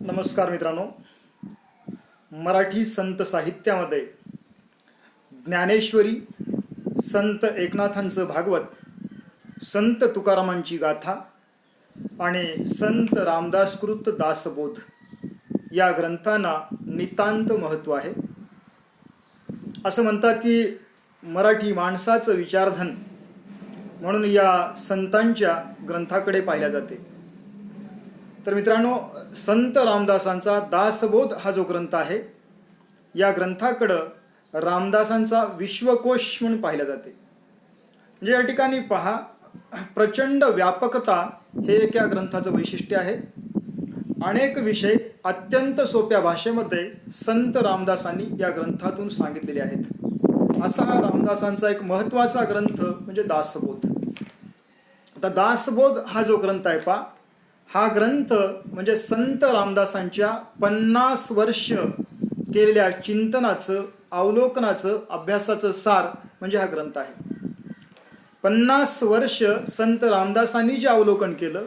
नमस्कार मित्रांनो, मराठी संत साहित्यामध्ये ज्ञानेश्वरी, संत एकनाथांचं भागवत, संत तुकारामांची गाथा आणि संत रामदासकृत दासबोध या ग्रंथांना नितांत महत्त्व आहे. असं म्हणतात की मराठी माणसाचं विचारधन म्हणून या संतांच्या ग्रंथाकडे पाहिल्या जाते. तर मित्रांनो, संत रामदासांचा दासबोध हा जो ग्रंथ आहे, या ग्रंथाकडं रामदासांचा विश्वकोश म्हणून पाहिल्या जाते. म्हणजे या ठिकाणी पहा, प्रचंड व्यापकता हे एक या ग्रंथाचं वैशिष्ट्य आहे. अनेक विषय अत्यंत सोप्या भाषेमध्ये संत रामदासांनी या ग्रंथातून सांगितलेले आहेत. असा हा रामदासांचा एक महत्त्वाचा ग्रंथ म्हणजे दासबोध. आता दासबोध हा जो ग्रंथ आहे पहा, हा ग्रंथ म्हणजे संत रामदासांच्या 50 वर्ष केलेल्या चिंतनाचं, अवलोकनाचं, अभ्यासाचं सार म्हणजे हा ग्रंथ आहे. 50 वर्ष संत रामदासांनी जे अवलोकन केलं,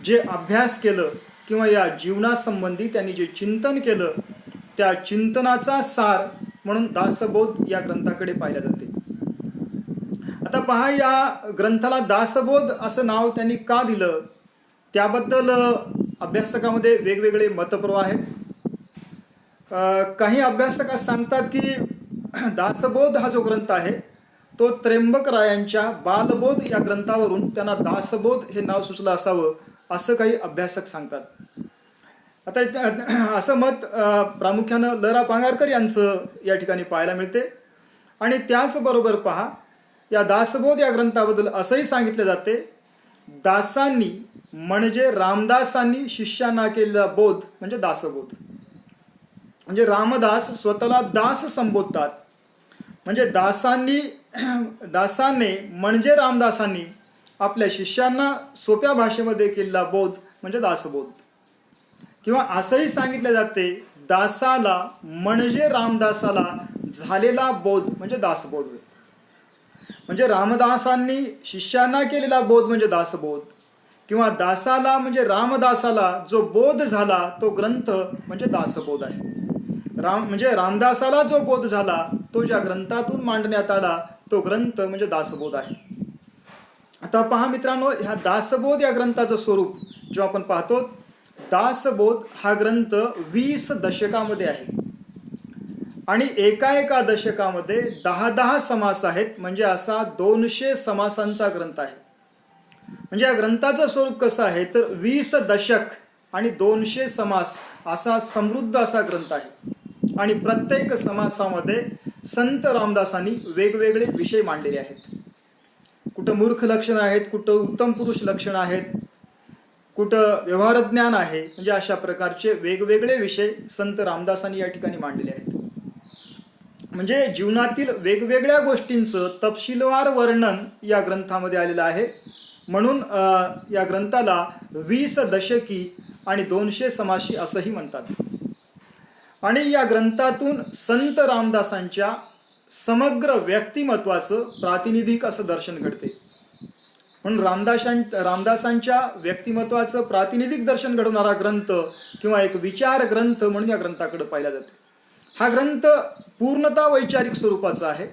जे अभ्यास केलं किंवा या जीवनासंबंधी त्यांनी जे चिंतन केलं, त्या चिंतनाचा सार म्हणून दासबोध या ग्रंथाकडे पाहिल्या जाते. आता पहा, या ग्रंथाला दासबोध असं नाव त्यांनी का दिलं, त्याबद्दल अभ्यासकामध्ये वेगवेगळे मतप्रवाह आहेत. काही अभ्यासक सांगतात की दासबोध हा जो ग्रंथ आहे तो त्र्यंबकरायांच्या बालबोध या ग्रंथावरून त्यांना दासबोध हे नाव सुचलं असावं, असं काही अभ्यासक सांगतात. आता असं मत प्रामुख्यानं ल रा पांगारकर यांचं या ठिकाणी पाहायला मिळते. आणि त्याचबरोबर पहा, या दासबोध या ग्रंथाबद्दल असंही सांगितलं जाते, दासांनी म्हणजे रामदासांनी शिष्यांना केलेला बोध म्हणजे दासबोध. म्हणजे रामदास स्वतःला दास संबोधतात. म्हणजे दासाने म्हणजे रामदासांनी आपल्या शिष्यांना सोप्या भाषेमध्ये केलेला बोध म्हणजे दासबोध. किंवा असंही सांगितले जाते, दासाला म्हणजे रामदासाला झालेला बोध म्हणजे दासबोध. म्हणजे रामदासांनी शिष्यांना केलेला बोध म्हणजे दासबोध, किंवा दासाला म्हणजे रामदासाला जो बोध झाला तो ग्रंथ म्हणजे दासबोध आहे. म्हणजे रामदासाला जो बोध झाला तो ज्या ग्रंथातून मांडण्यात आला तो ग्रंथ म्हणजे दासबोध आहे. आता पहा मित्रांनो, ह्या दासबोध या ग्रंथाचं स्वरूप जेव्हा आपण पाहतो, दासबोध हा ग्रंथ 20 दशकामध्ये आहे आणि एका दशकामध्ये 10 समास आहेत. म्हणजे असा 200 समासांचा ग्रंथ आहे. म्हणजे या ग्रंथाचं स्वरूप कसं आहे तर 20 दशक आणि 200 समास असा समृद्ध असा ग्रंथ आहे. आणि प्रत्येक समासामध्ये संत रामदासांनी वेगवेगळे विषय मांडलेले आहेत. कुठं मूर्ख लक्षणं आहेत, कुठं उत्तम पुरुष लक्षणं आहेत, कुठं व्यवहारज्ञान आहे. म्हणजे अशा प्रकारचे वेगवेगळे विषय संत रामदासांनी या ठिकाणी मांडलेले आहेत. म्हणजे जीवनातील वेगवेगळ्या गोष्टींचं तपशीलवार वर्णन या ग्रंथामध्ये आलेलं आहे. म्हणून या ग्रंथाला 20 दशकी आणि 200 समासी असंही म्हणतात. आणि या ग्रंथातून संत रामदासांच्या समग्र व्यक्तिमत्वाचं प्रातिनिधिक असं दर्शन घडते. म्हणून रामदासांच्या व्यक्तिमत्वाचं प्रातिनिधिक दर्शन घडवणारा ग्रंथ किंवा एक विचार ग्रंथ म्हणून या ग्रंथाकडे पाहिला जाते. हा ग्रंथ पूर्णतः वैचारिक स्वरूपाचा आहे,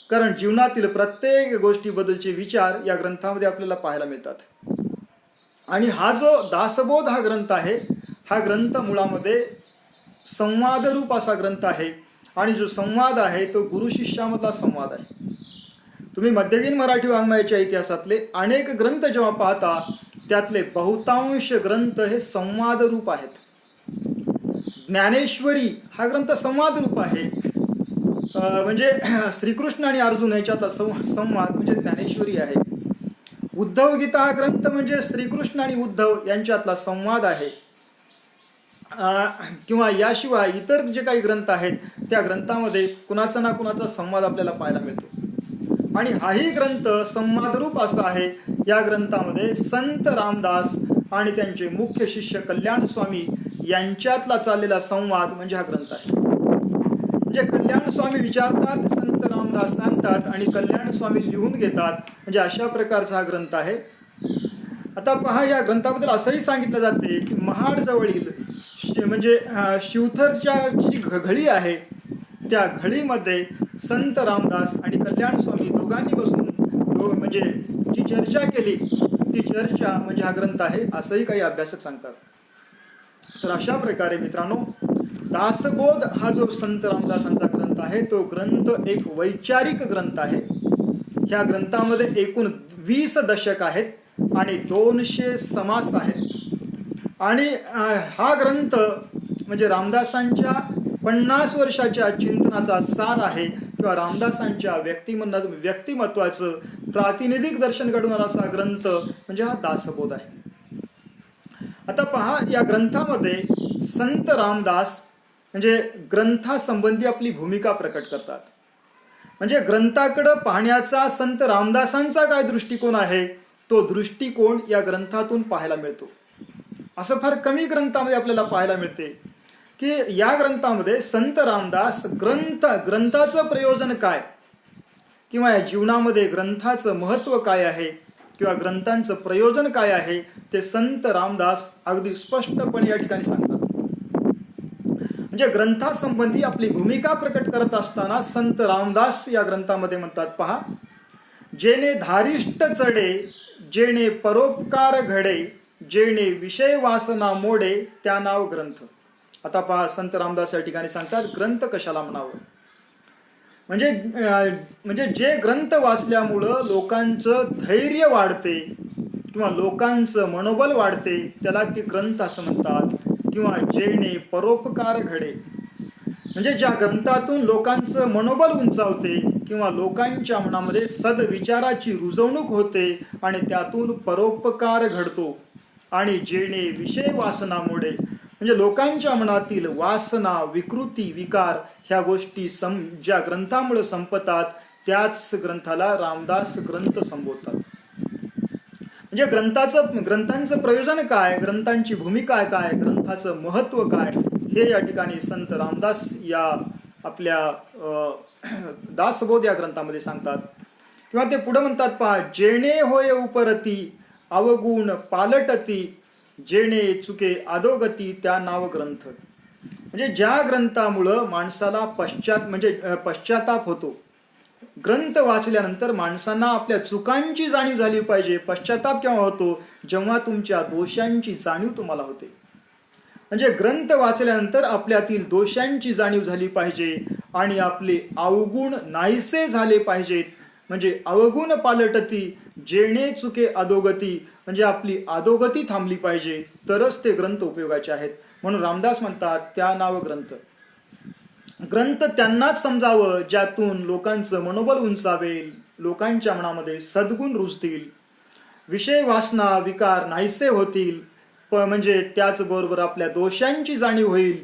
कारण जीवनातील प्रत्येक गोष्टीबद्दलचे विचार या ग्रंथामध्ये आपल्याला पाहायला मिळतात. आणि हा जो दासबोध हा ग्रंथ आहे, हा ग्रंथ मुळामध्ये संवादरूप असा ग्रंथ आहे. आणि जो संवाद आहे तो गुरु शिष्यामधला संवाद आहे. तुम्ही मध्ययुगीन मराठी वाङ्मयाच्या इतिहासातले अनेक ग्रंथ जेव्हा पाहता, त्यातले बहुतांश ग्रंथ हे संवादरूप आहेत. ज्ञानेश्वरी हा ग्रंथ संवादरूप आहे. म्हणजे श्रीकृष्ण आणि अर्जुन याच्यातला संवाद म्हणजे ज्ञानेश्वरी आहे. उद्धव गीता हा ग्रंथ म्हणजे श्रीकृष्ण आणि उद्धव यांच्यातला संवाद आहे. किंवा याशिवाय इतर जे काही ग्रंथ आहेत त्या ग्रंथामध्ये कुणाचा ना कुणाचा संवाद आपल्याला पाहायला मिळतो. आणि हाही ग्रंथ संवादरूप असा आहे. या ग्रंथामध्ये संत रामदास आणि त्यांचे मुख्य शिष्य कल्याण स्वामी यांच्यातला चाललेला संवाद म्हणजे हा ग्रंथ आहे. म्हणजे कल्याण स्वामी विचारतात, संत रामदास सांगतात आणि कल्याण स्वामी लिहून घेतात. म्हणजे अशा प्रकारचा हा ग्रंथ आहे. आता पहा, या ग्रंथाबद्दल असंही सांगितलं जाते की महाड जवळील म्हणजे शिवथरच्या जी घळी आहे त्या घळीमध्ये संत रामदास आणि कल्याण स्वामी दोघांनी बसून म्हणजे जी चर्चा केली ती चर्चा म्हणजे हा ग्रंथ आहे, असंही काही अभ्यासक सांगतात. तर अशा प्रकारे मित्रांनो, दासबोध हा जो संत रामदासांचा ग्रंथ आहे तो ग्रंथ एक वैचारिक ग्रंथ आहे. ह्या ग्रंथामध्ये एकूण 20 दशक आहेत आणि 200 समास आहेत. आणि हा ग्रंथ म्हणजे रामदासांच्या 50 वर्षाच्या चिंतनाचा सार आहे किंवा रामदासांच्या व्यक्तिमत्वाचं प्रातिनिधिक दर्शन घडवणारा असा ग्रंथ म्हणजे हा दासबोध आहे. आता पहा, या ग्रंथामध्ये संत रामदास म्हणजे ग्रंथासंबंधी आपली भूमिका प्रकट करतात. म्हणजे ग्रंथाकडे पाहण्याचा संत रामदासांचा काय दृष्टिकोन आहे तो दृष्टिकोन या ग्रंथातून पाहायला मिळतो. असं फार कमी ग्रंथामध्ये आपल्याला पाहायला मिळते की या ग्रंथामध्ये संत रामदास ग्रंथाचं प्रयोजन काय किंवा या जीवनामध्ये ग्रंथाचं महत्त्व काय आहे किंवा ग्रंथांचं प्रयोजन काय आहे ते संत रामदास अगदी स्पष्टपणे या ठिकाणी सांगतात. म्हणजे ग्रंथासंबंधी आपली भूमिका प्रकट करत असताना संत रामदास या ग्रंथामध्ये म्हणतात, पहा, जेणे धारिष्ट चढे, जेणे परोपकार घडे, जेणे विषय वासना मोडे, त्या नाव ग्रंथ. आता पहा, संत रामदास या ठिकाणी सांगतात ग्रंथ कशाला म्हणावं. म्हणजे जे ग्रंथ वाचल्यामुळं लोकांचं धैर्य वाढते किंवा लोकांचं मनोबल वाढते त्याला ते ग्रंथ असं म्हणतात. किंवा जेणे परोपकार घडे, म्हणजे ज्या ग्रंथातून लोकांचं मनोबल उंचावते किंवा लोकांच्या मनामध्ये सद्विचाराची रुजवणूक होते आणि त्यातून परोपकार घडतो. आणि जेणे विषय वासना मोडे, म्हणजे लोकांच्या मनातील वासना, विकृती, विकार ह्या गोष्टी ज्या ग्रंथामुळे संपतात त्याच ग्रंथाला रामदास ग्रंथ संबोधतात. म्हणजे ग्रंथांचं प्रयोजन काय, ग्रंथांची भूमिका काय, ग्रंथाचं महत्त्व काय, हे या ठिकाणी संत रामदास या आपल्या दासबोध या ग्रंथामध्ये सांगतात. किंवा ते पुढे म्हणतात, पहा, जेणे होय उपरती अवगुण पालटती, जेणे चुके अधोगती, त्या नाव ग्रंथ. म्हणजे ज्या ग्रंथामुळं माणसाला पश्चाताप होतो. ग्रंथ वाचल्यानंतर माणसांना आपल्या चुकांची जाणीव झाली पाहिजे. पश्चाताप केव्हा होतो, जेव्हा तुमच्या दोषांची जाणीव तुम्हाला होते. म्हणजे ग्रंथ वाचल्यानंतर आपल्यातील दोषांची जाणीव झाली पाहिजे आणि आपले अवगुण नाहीसे झाले पाहिजेत. म्हणजे अवगुण पालटती, जेणे चुके अधोगती, म्हणजे आपली अधोगती थांबली पाहिजे, तरच ते ग्रंथ उपयोगाचे आहेत. म्हणून रामदास म्हणतात त्या नाव ग्रंथ. ग्रंथ त्यांनाच समजावं ज्यातून लोकांचं मनोबल उंचावेल, लोकांच्या मनामध्ये सद्गुण रुजतील, विषय वासना विकार नाहीसे होतील, म्हणजे त्याचबरोबर आपल्या दोषांची जाणीव होईल,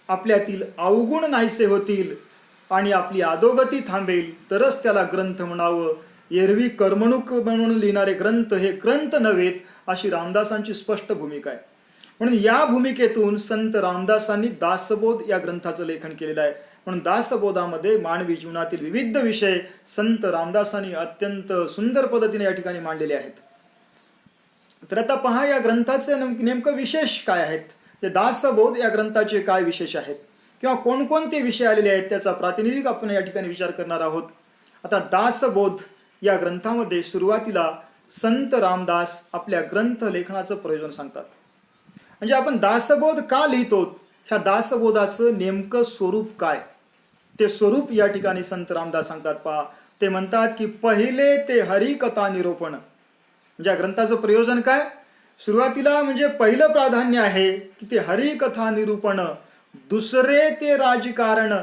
आपल्यातील अवगुण नाहीसे होतील आणि आपली अधोगती थांबेल, तरच त्याला ग्रंथ म्हणावं. एरवी कर्मणूक म्हणून लिहिणारे ग्रंथ हे ग्रंथ नव्हेत, अशी रामदासांची स्पष्ट भूमिका आहे. म्हणून या भूमिकेतून संत रामदासांनी दासबोध या ग्रंथाचं लेखन केलेलं आहे. म्हणून दासबोधामध्ये मानवी जीवनातील विविध विषय संत रामदासांनी अत्यंत सुंदर पद्धतीने या ठिकाणी मांडलेले आहेत. तर आता पहा, या ग्रंथाचे नेमकं विशेष काय आहेत, दासबोध या ग्रंथाचे काय विशेष आहेत किंवा कोणकोणते विषय आलेले आहेत त्याचा प्रातिनिधिक आपण या ठिकाणी विचार करणार आहोत. आता दासबोध या ग्रंथामध्ये सुरुवातीला संत रामदास आपल्या ग्रंथ लेखनाचं प्रयोजन सांगतात. म्हणजे आपण दासबोध का लिहितो, ह्या दासबोधाचं नेमकं स्वरूप काय, ते स्वरूप या ठिकाणी संत रामदास सांगतात. पहा, ते म्हणतात की पहिले ते हरिकथा निरूपण. म्हणजे या ग्रंथाचं प्रयोजन काय, सुरुवातीला म्हणजे पहिलं प्राधान्य आहे की ते हरिकथा निरूपण, दुसरे ते राजकारण,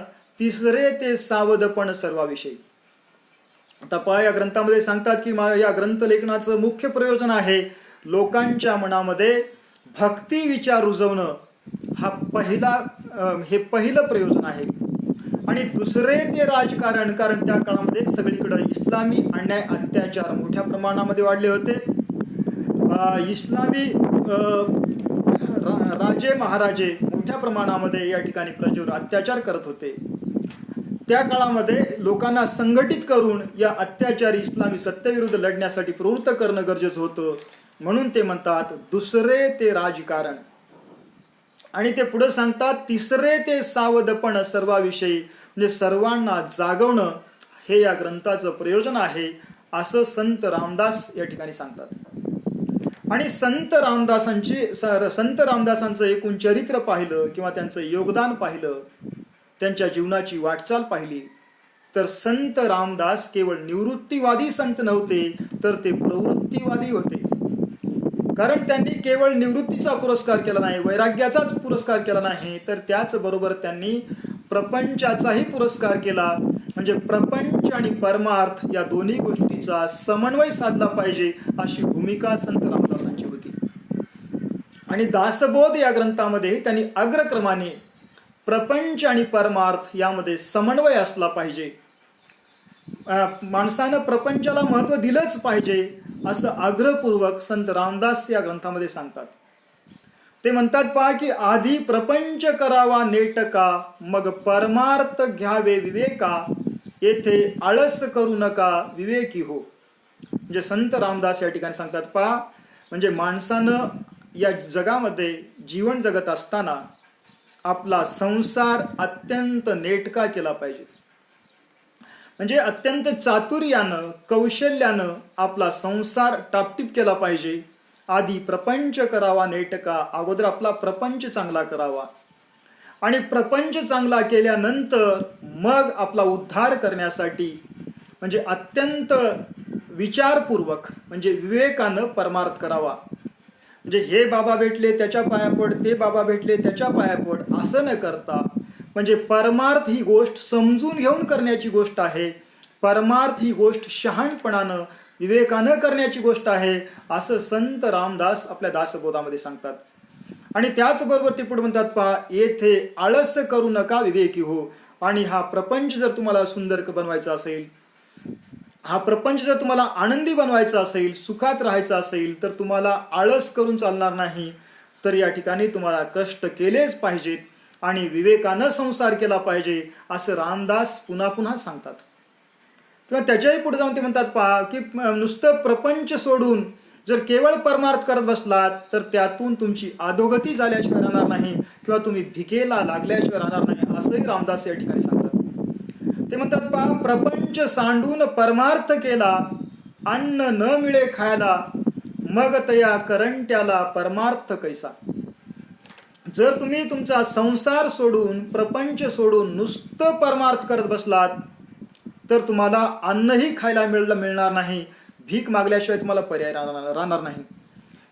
तिसरे ते सावधपण सर्वाविषयी. आता पहा, या ग्रंथामध्ये सांगतात की या ग्रंथ लेखनाचं मुख्य प्रयोजन आहे लोकांच्या मनामध्ये भक्ती विचार रुजवणं, हे पहिलं प्रयोजन आहे. आणि दुसरे ते राजकारण, कारण त्या काळामध्ये सगळीकडे इस्लामी अन्याय अत्याचार मोठ्या प्रमाणामध्ये वाढले होते. इस्लामी राजे महाराजे मोठ्या प्रमाणामध्ये या ठिकाणी प्रजेवर अत्याचार करत होते. त्या काळामध्ये लोकांना संघटित करून या अत्याचारी इस्लामी सत्तेविरुद्ध लढण्यासाठी प्रवृत्त करणं गरजेचं होतं. म्हणून ते म्हणतात दुसरे ते राजकारण. आणि ते पुढे सांगतात तिसरे ते सावधपण सर्वाविषयी, म्हणजे सर्वांना जागवणं हे या ग्रंथाचं प्रयोजन आहे, असं संत रामदास या ठिकाणी सांगतात. आणि संत रामदासांचं एकूण चरित्र पाहिलं किंवा त्यांचं योगदान पाहिलं, त्यांच्या जीवनाची वाटचाल पाहिली, तर संत रामदास केवळ निवृत्तीवादी संत नव्हते, तर ते प्रवृत्तीवादी होते. कारण त्यांनी केवळ निवृत्तीचा पुरस्कार केला नाही, वैराग्याचाच पुरस्कार केला नाही, तर त्याचबरोबर त्यांनी प्रपंचाचाही पुरस्कार केला. म्हणजे प्रपंच आणि परमार्थ या दोन्ही गोष्टीचा समन्वय साधला पाहिजे, अशी भूमिका संत रामदासांची होती. आणि दासबोध या ग्रंथामध्ये त्यांनी अग्रक्रमाने प्रपंच आणि परमार्थ यामध्ये समन्वय असला पाहिजे, माणसानं प्रपंचाला महत्त्व दिलंच पाहिजे, असं आग्रहपूर्वक संत रामदास या ग्रंथामध्ये सांगतात. ते म्हणतात पहा की आधी प्रपंच करावा नेटका, मग परमार्थ घ्यावे विवेका, येथे आळस करू नका विवेकी हो. म्हणजे संत रामदास या ठिकाणी सांगतात पहा, म्हणजे माणसानं या जगामध्ये जीवन जगत असताना आपला संसार अत्यंत नेटका केला पाहिजे. म्हणजे अत्यंत चातुर्यानं कौशल्यानं आपला संसार टापटीप केला पाहिजे. आधी प्रपंच करावा नेटका, अगोदर आपला प्रपंच चांगला करावा, आणि प्रपंच चांगला केल्यानंतर मग आपला उद्धार करण्यासाठी म्हणजे अत्यंत विचारपूर्वक म्हणजे विवेकानं परमार्थ करावा. म्हणजे हे बाबा भेटले त्याच्या पाया पड, ते बाबा भेटले त्याच्या पाया पड, असं न करता म्हणजे परमार्थ ही गोष्ट समजून घेऊन करण्याची गोष्ट आहे. परमार्थ ही गोष्ट शहाणपणानं विवेकानं करण्याची गोष्ट आहे, असं संत रामदास आपल्या दासबोधामध्ये सांगतात. आणि त्याचबरोबर ते पुढे म्हणतात पहा, येथे आळस करू नका विवेकी हो. आणि हा प्रपंच जर तुम्हाला सुंदर बनवायचा असेल, हा प्रपंच जर तुम्हाला आनंदी बनवायचा असेल, सुखात राहायचा असेल, तर तुम्हाला आळस करून चालणार नाही. तर या ठिकाणी तुम्हाला कष्ट केलेच पाहिजेत आणि विवेकानं संसार केला पाहिजे, असं रामदास पुन्हा पुन्हा सांगतात. किंवा त्याच्याही पुढे जाऊन ते म्हणतात पहा की नुसतं प्रपंच सोडून जर केवळ परमार्थ करत बसलात, तर त्यातून तुमची अधोगती झाल्याशिवाय राहणार नाही किंवा तुम्ही भिकेला लागल्याशिवाय राहणार नाही, असंही रामदास या ठिकाणी सांगतात. ते म्हणतात पहा, प्रपंच सांडून परमार्थ केला, अन्न न मिळे खायला, मग तया करंट्याला परमार्थ कैसा. जर तुम्ही तुमचा संसार सोडून प्रपंच सोडून नुसतं परमार्थ करत बसलात, तर तुम्हाला अन्नही खायला मिळणार नाही, भीक मागल्याशिवाय तुम्हाला पर्याय राहणार नाही.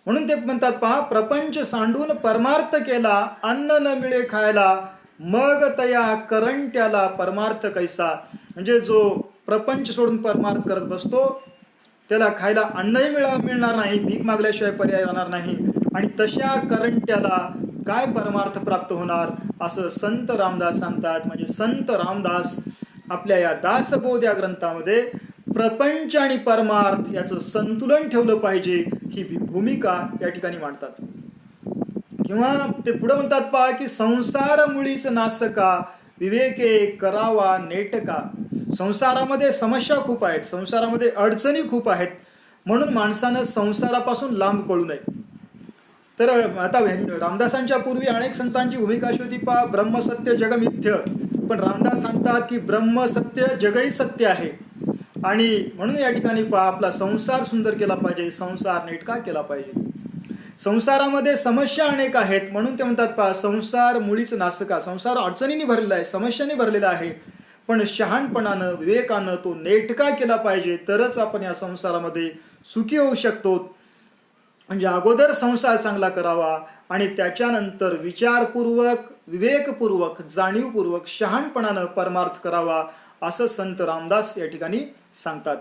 म्हणून ते म्हणतात पहा, प्रपंच सांडून परमार्थ केला, अन्न न मिळे खायला, मग तया करंट्याला परमार्थ कैसा. म्हणजे जो प्रपंच सोडून परमार्थ करत बसतो त्याला खायला अन्नही मिळणार नाही, भीक मागल्याशिवाय पर्याय राहणार नाही, आणि तशा करंट्याला काय परमार्थ प्राप्त होणार, असं संत रामदास सांगतात. म्हणजे संत रामदास आपल्या या दासबोध या ग्रंथामध्ये प्रपंच आणि परमार्थ याचं संतुलन ठेवलं पाहिजे, ही भूमिका या ठिकाणी मांडतात. किंवा ते पुढे म्हणतात पहा की संसार मुळीच नासका, विवेके करावा नेटका. संसारामध्ये समस्या खूप आहेत, संसारामध्ये अडचणी खूप आहेत, म्हणून माणसानं संसारापासून लांब पळू नये. तर आता रामदासांच्या पूर्वी अनेक संतांची भूमिका अशी होती पहा, ब्रह्मसत्य जगमिथ्य, पण रामदास सांगतात की ब्रह्मसत्य जगही सत्य आहे. आणि म्हणून या ठिकाणी पहा, आपला संसार सुंदर केला पाहिजे, संसार नेटका केला पाहिजे. संसारामध्ये समस्या अनेक आहेत, म्हणून ते म्हणतात पहा, संसार मुळीच नासका. संसार अडचणींनी भरलेला आहे, समस्यांनी भरलेला आहे, पण शहाणपणानं विवेकानं तो नेटका केला पाहिजे, तरच आपण या संसारामध्ये सुखी होऊ शकतो. म्हणजे अगोदर संसार चांगला करावा आणि त्याच्यानंतर विचारपूर्वक विवेकपूर्वक जाणीवपूर्वक शहाणपणानं परमार्थ करावा, असं संत रामदास या ठिकाणी सांगतात.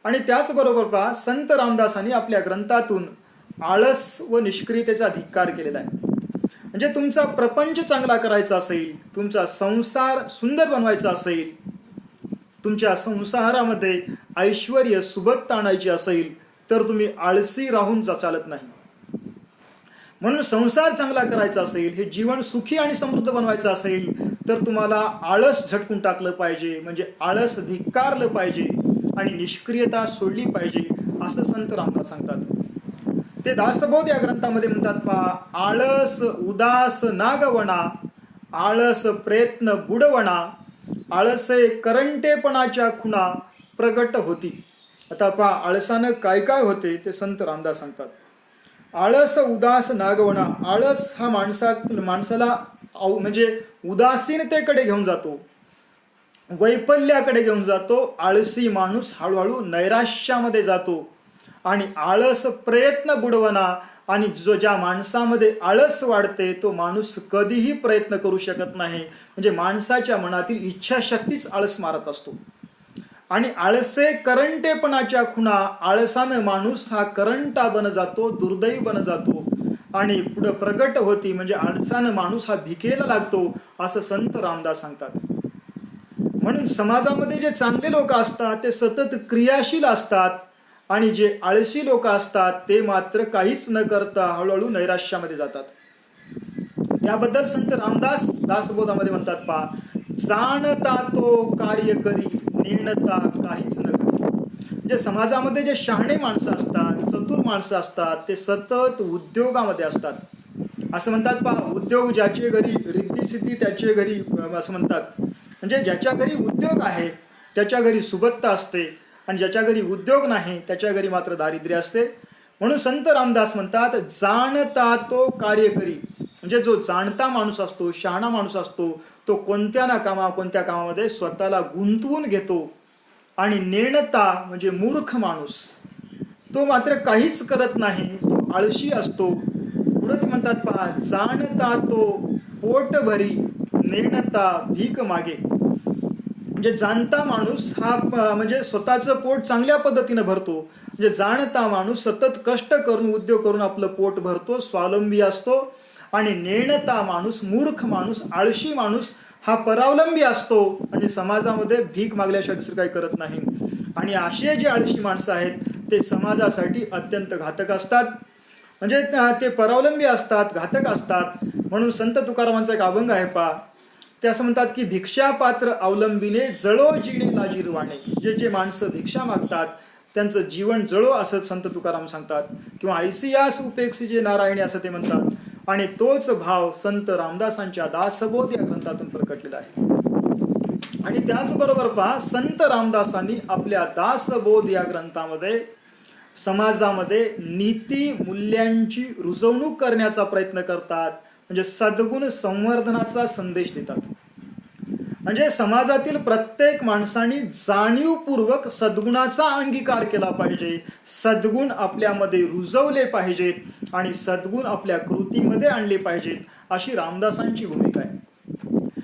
आणि त्याचबरोबर पहा, संत रामदासांनी आपल्या ग्रंथातून आळस व निष्क्रियतेचा धिक्कार केलेला आहे. म्हणजे तुमचा प्रपंच चांगला करायचा असेल, तुमचा संसार सुंदर बनवायचा असेल, तुमच्या संसारामध्ये ऐश्वर्य सुबत्ता आणायची असेल, तर तुम्ही आळसी राहून चालत नाही. म्हणून संसार चांगला करायचा असेल, हे जीवन सुखी आणि समृद्ध बनवायचं असेल, तर तुम्हाला आळस झटकून टाकलं पाहिजे, म्हणजे आळस धिक्कारलं पाहिजे आणि निष्क्रियता सोडली पाहिजे, असं संत रामदास सांगतात. ते दासबोध या ग्रंथामध्ये म्हणतात पहा, आळस उदास नागवणा, आळस प्रयत्न बुडवणा, आळसे करंटेपणाच्या खुणा प्रगट होती. आता पहा आळसानं काय काय होते ते संत रामदास सांगतात. आळस उदास नागवणा, आळस हा माणसाला म्हणजे उदासीनतेकडे घेऊन जातो, वैफल्याकडे घेऊन जातो. आळसी माणूस हळूहळू नैराश्यामध्ये जातो. आणि आळस प्रयत्न बुडवणा, आणि ज्या माणसामध्ये आळस वाढते तो माणूस कधीही प्रयत्न करू शकत नाही. म्हणजे माणसाच्या मनातील इच्छाशक्तीच आळस मारत असतो. आणि आळसे करंटेपणाच्या खुणा, आळसानं माणूस हा करंटा बन जातो, दुर्दैवी बन जातो. आणि पुढं प्रगट होती, म्हणजे आळसानं माणूस हा भिकेला लागतो, असं संत रामदास सांगतात. म्हणून समाजामध्ये जे चांगले लोक असतात ते सतत क्रियाशील असतात, आणि जे आळशी लोक असतात ते मात्र काहीच न करता हळूहळू नैराश्यामध्ये जातात. त्याबद्दल संत रामदास दासबोधामध्ये म्हणतात पहा, जाणता तो कार्य करी, नेणता काहीच न करी. म्हणजे समाजामध्ये जे शहाणे माणसं असतात, चतुर माणसं असतात, ते सतत उद्योगामध्ये असतात. असं म्हणतात पहा, उद्योग ज्याचे घरी रिद्धी सिद्धी त्याचे घरी, असं म्हणतात. म्हणजे ज्याच्या घरी उद्योग आहे त्याच्या घरी सुबत्ता असते, आणि ज्याच्या घरी उद्योग नाही त्याच्या घरी मात्र दारिद्र्य असते. म्हणून संत रामदास म्हणतात, जाणता तो कार्य करी. म्हणजे जो जाणता माणूस असतो, शहाणा माणूस असतो, तो कोणत्या कामामध्ये स्वतःला गुंतवून घेतो. आणि नेणता म्हणजे मूर्ख माणूस, तो मात्र काहीच करत नाही, तो आळशी असतो. पुढे ते म्हणतात पहा, जाणता तो पोट भरी, नेणता भीक मागे. म्हणजे जाणता माणूस हा म्हणजे स्वतःचं पोट चांगल्या पद्धतीनं भरतो. म्हणजे जाणता माणूस सतत कष्ट करून उद्योग करून आपलं पोट भरतो, स्वावलंबी असतो. आणि नेणता माणूस, मूर्ख माणूस, आळशी माणूस हा परावलंबी असतो, म्हणजे समाजामध्ये भीक मागल्याशिवाय दुसरं काही करत नाही. आणि असे जे आळशी माणसं आहेत ते समाजासाठी अत्यंत घातक असतात. म्हणजे ते परावलंबी असतात, घातक असतात. म्हणून संत तुकारामांचा एक अभंग आहे पहा, ते असं म्हणतात की, भिक्षापात्र अवलंबीने जळो जिणे लाजीरवाणे. जे माणसं भिक्षा मागतात त्यांचं जीवन जळो, असं संत तुकाराम सांगतात. किंवा ऐसियास उपेक्षी जे नारायणी, असं ते म्हणतात. आणि तोच भाव संत रामदासांच्या दासबोध या ग्रंथातून प्रकटलेला आहे. आणि त्याचबरोबर पहा, संत रामदासांनी आपल्या दासबोध या ग्रंथामध्ये समाजामध्ये नीती मूल्यांची रुजवणूक करण्याचा प्रयत्न करतात. म्हणजे सद्गुण संवर्धनाचा संदेश देतात. म्हणजे समाजातील प्रत्येक माणसाने जाणीवपूर्वक सद्गुणाचा अंगीकार केला पाहिजे, सद्गुण आपल्यामध्ये रुजवले पाहिजेत, आणि सद्गुण आपल्या कृतीमध्ये आणले पाहिजेत, अशी रामदासांची भूमिका आहे.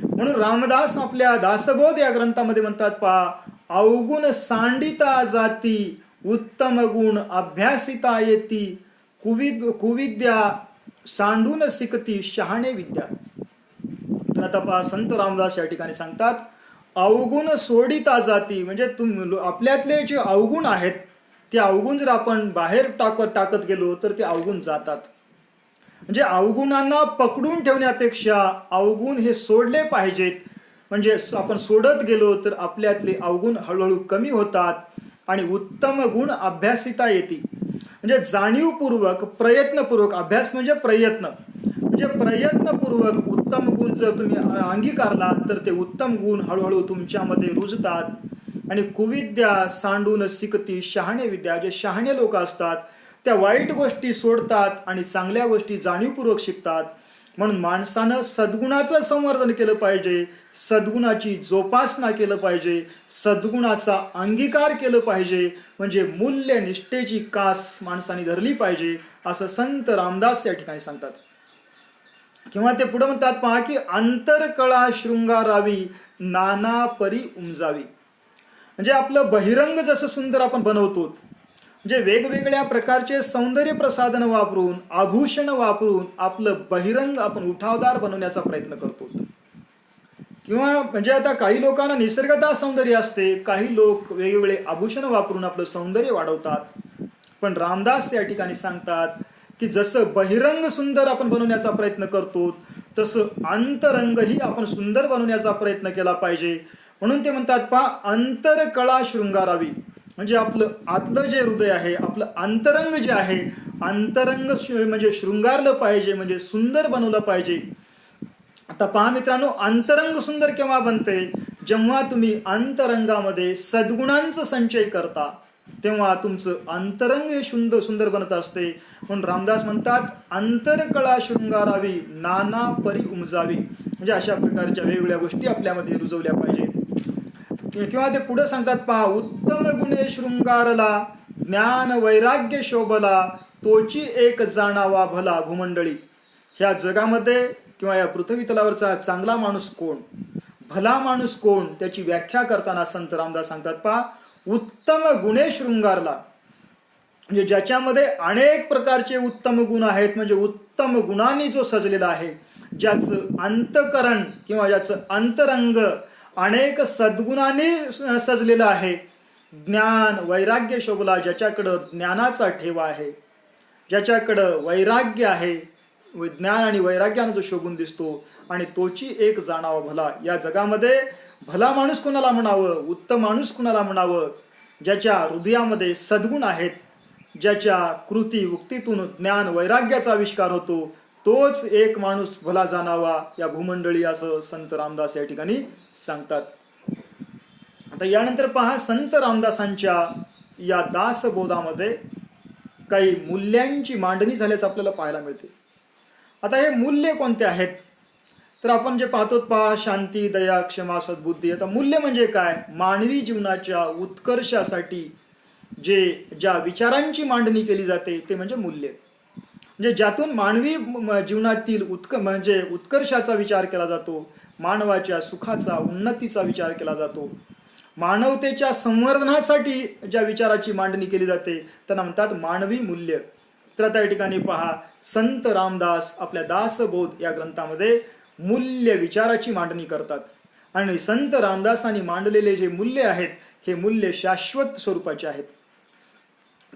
म्हणून रामदास आपल्या दासबोध या ग्रंथामध्ये म्हणतात पहा, अवगुण सांडिता जाती, उत्तम गुण अभ्यासिता येती, कुविद्या सांडून शिकती शहाणे विद्या. तर आता पहा, संत रामदास या ठिकाणी सांगतात, अवगुण सोडिता जाती. म्हणजे आपल्यातले जे अवगुण आहेत ते अवगुण जर आपण बाहेर टाकत गेलो तर ते अवगुण जातात. म्हणजे अवगुणांना पकडून ठेवण्यापेक्षा अवगुण हे सोडले पाहिजेत. म्हणजे आपण सोडत गेलो तर आपल्यातले अवगुण हळूहळू कमी होतात, आणि उत्तम गुण अभ्यासिता येते. म्हणजे जाणीवपूर्वक, प्रयत्नपूर्वक, अभ्यास म्हणजे प्रयत्न, म्हणजे प्रयत्नपूर्वक उत्तम गुण जर तुम्ही अंगीकारलात तर ते उत्तम गुण हळूहळू तुमच्यामध्ये रुजतात. आणि कुविद्या सांडून शिकती शहाणे विद्या. जे शहाणे लोक असतात त्या वाईट गोष्टी सोडतात आणि चांगल्या गोष्टी जाणीवपूर्वक शिकतात. म्हणून माणसानं सद्गुणाचं संवर्धन केलं पाहिजे, सद्गुणाची जोपासना केलं पाहिजे, सद्गुणाचा अंगीकार केलं पाहिजे. म्हणजे मूल्य निष्ठेची कास माणसाने धरली पाहिजे, असं संत रामदास या ठिकाणी सांगतात. किंवा ते पुढे म्हणतात पहा की, अंतरकळा शृंगारावी, नाना परी उमजावी. म्हणजे आपलं बहिरंग जसं सुंदर आपण बनवतो, म्हणजे वेगवेगळ्या प्रकारचे सौंदर्य प्रसाधन वापरून, आभूषण वापरून आपलं बहिरंग आपण उठावदार बनवण्याचा प्रयत्न करतो. किंवा म्हणजे आता काही लोकांना निसर्गतः सौंदर्य असते, काही लोक वेगवेगळे आभूषण वापरून आपलं सौंदर्य वाढवतात. पण रामदास या ठिकाणी सांगतात की, जसं बहिरंग सुंदर आपण बनवण्याचा प्रयत्न करतो तसं अंतरंगही आपण सुंदर बनवण्याचा प्रयत्न केला पाहिजे. म्हणून ते म्हणतात पहा, अंतरकळा शृंगारावी. म्हणजे आपलं आतलं जे हृदय आहे, आपलं अंतरंग जे आहे, अंतरंग म्हणजे शृंगारलं पाहिजे, म्हणजे सुंदर बनवलं पाहिजे. आता पहा मित्रांनो, अंतरंग सुंदर केव्हा बनते? जेव्हा तुम्ही अंतरंगामध्ये सद्गुणांचा संचय करता, तेव्हा तुमचं अंतरंग हे सुंदर बनत असते. म्हणून रामदास म्हणतात, अंतरकळा शृंगारावी नाना परी उमजावी. म्हणजे अशा प्रकारच्या वेगवेगळ्या गोष्टी आपल्यामध्ये रुजवल्या पाहिजेत. किंवा ते पुढे सांगतात पहा, उत्तम गुणे शृंगारला ज्ञान वैराग्य शोभला तोची एक जाणावा भला भूमंडळी. ह्या जगामध्ये किंवा या पृथ्वी तलावरचा चांगला माणूस कोण, भला माणूस कोण, त्याची व्याख्या करताना संत रामदास सांगतात पहा, उत्तम गुणे शृंगारला. म्हणजे ज्याच्यामध्ये अनेक प्रकारचे उत्तम गुण आहेत, म्हणजे उत्तम गुणांनी जो सजलेला आहे, ज्याचं अंतकरण किंवा ज्याचं अंतरंग अनेक सद्गुणांनी सजलेलं आहे. ज्ञान वैराग्य शोभला, ज्याच्याकडं ज्ञानाचा ठेवा आहे, ज्याच्याकडं वैराग्य आहे, ज्ञान आणि वैराग्यानं जो शोभून दिसतो, आणि तोची एक जाणावा भला. या जगामध्ये भला माणूस कुणाला म्हणावं, उत्तम माणूस कुणाला म्हणावं? ज्याच्या हृदयामध्ये सद्गुण आहेत, ज्याच्या कृती उक्तीतून ज्ञान वैराग्याचा आविष्कार होतो, तोच एक माणूस भला जाणावा या भूमंडळी, असं संत रामदास या ठिकाणी सांगतात. आता यानंतर पहा, संत रामदासांच्या या दासबोधामध्ये काही मूल्यांची मांडणी झाल्याचं आपल्याला पाहायला मिळते. आता हे मूल्य कोणते आहेत? तर आपण जे पाहतो पहा, शांती, दया, क्षमा, सद्बुद्धी. आता मूल्य म्हणजे काय? मानवी जीवनाच्या उत्कर्षासाठी ज्या विचारांची मांडणी केली जाते ते म्हणजे मूल्य. म्हणजे ज्यातून मानवी जीवनातील म्हणजे उत्कर्षाचा विचार केला जातो, मानवाच्या सुखाचा, उन्नतीचा विचार केला जातो, मानवतेच्या संवर्धनासाठी ज्या विचाराची मांडणी केली जाते त्यांना म्हणतात मानवी मूल्य. तर त्या ठिकाणी पहा, संत रामदास आपल्या दासबोध या ग्रंथामध्ये मूल्य विचाराची मांडणी करतात. आणि संत रामदासांनी मांडलेले जे मूल्य आहेत, हे मूल्य शाश्वत स्वरूपाचे आहेत.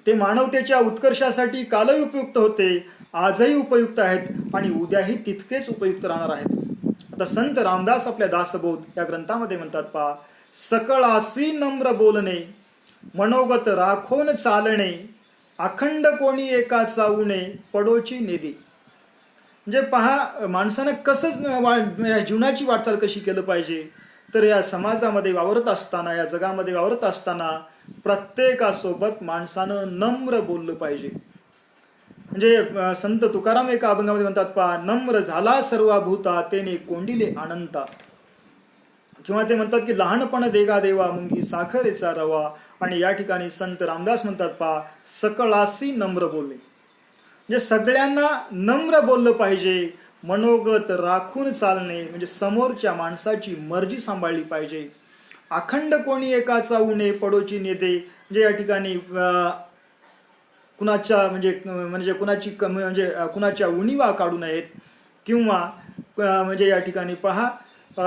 ते मानवतेच्या उत्कर्षासाठी कालही उपयुक्त होते, आजही उपयुक्त आहेत आणि उद्याही तितकेच उपयुक्त राहणार आहेत. आता संत रामदास आपल्या दासबोध या ग्रंथामध्ये म्हणतात पहा, सकळासी नम्र बोलणे, मनोगत राखोन चालणे, अखंड कोणी एका चावणे, पडोची नेदी. म्हणजे पहा, माणसानं कसं या जीवनाची वाटचाल कशी केलं पाहिजे? तर या समाजामध्ये वावरत असताना, या जगामध्ये वावरत असताना प्रत्येकासोबत माणसानं नम्र बोललं पाहिजे. म्हणजे संत तुकाराम एका अभंगामध्ये म्हणतात पहा, नम्र झाला सर्वभूता तेने कोंडिले अनंता. किंवा ते म्हणतात की लहानपण देगा देवा मुंगी साखरेचा रवा. आणि या ठिकाणी संत रामदास म्हणतात पहा, सकळासी नम्र बोलणे. म्हणजे सगळ्यांना नम्र बोललं पाहिजे, मनोगत राखून चालणे, म्हणजे समोरच्या माणसाची मर्जी सांभाळली पाहिजे. अखंड कोणी एका चावणे, पडोची नेते. म्हणजे या ठिकाणी कुणाच्या कुणाच्या उणीवा काढू नयेत, किंवा म्हणजे या ठिकाणी पहा,